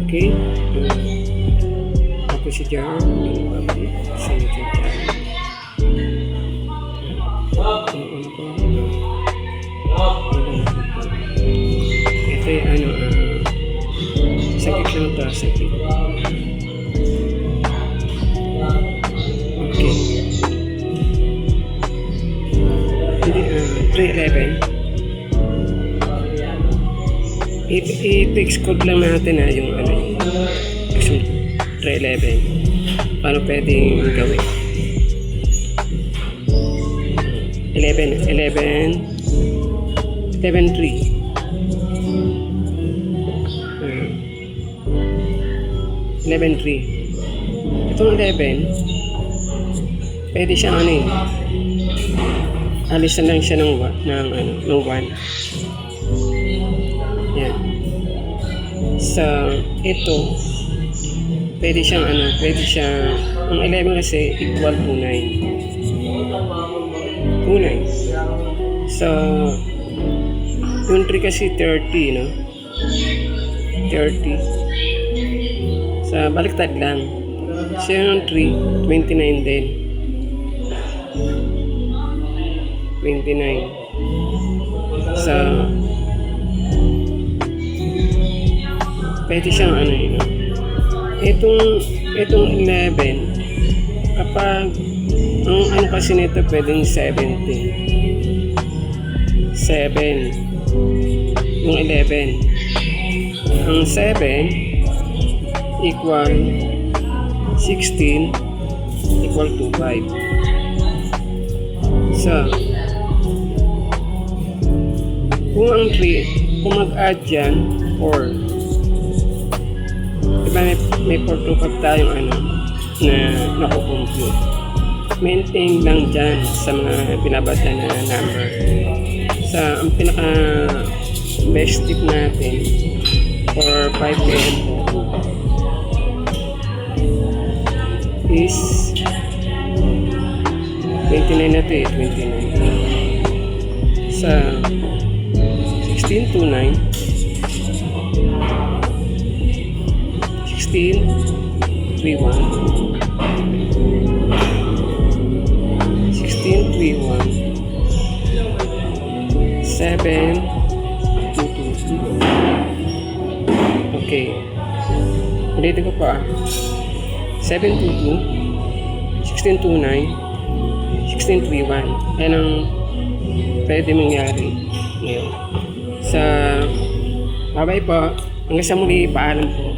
Okay. Ako si Jar. Signature tayo. Ito yung sakit lang ito. Sakit. Okay. Hindi, 311. I-fix code lang natin yung yung 311. Paano pwedeng gawin? 11.3. Itong 11, pwede siyang alisan lang siya ng 1. Yan. So, ito, pwede siyang ang 11 kasi equal to 9. So, yung 3 kasi 30, no? 30. So, baliktad lang. So, yung 3, 29 din. 29. So, pwede siyang itong 11, kapag ang kasi nito pwedeng 17. 7 yung 11. Ang 7 equal 16 equal to 5. So, kung ang 3, kung mag-add dyan 4, diba may 4 to 5 tayong na nakukompute. Maintain lang dyan sa mga binabasa na number. Sa ang pinaka best tip natin for 5 is 29 na ito 29. Sa 16 to 9, 16 3 1, 16 3 1, 7 2 2. Okay, ulitin ko pa. 7 2 2, 16 2 9, 16 3 1. Yan ang pwede mangyari ngayon. Sa bye-bye po. Hanggang sa muli, paalam po.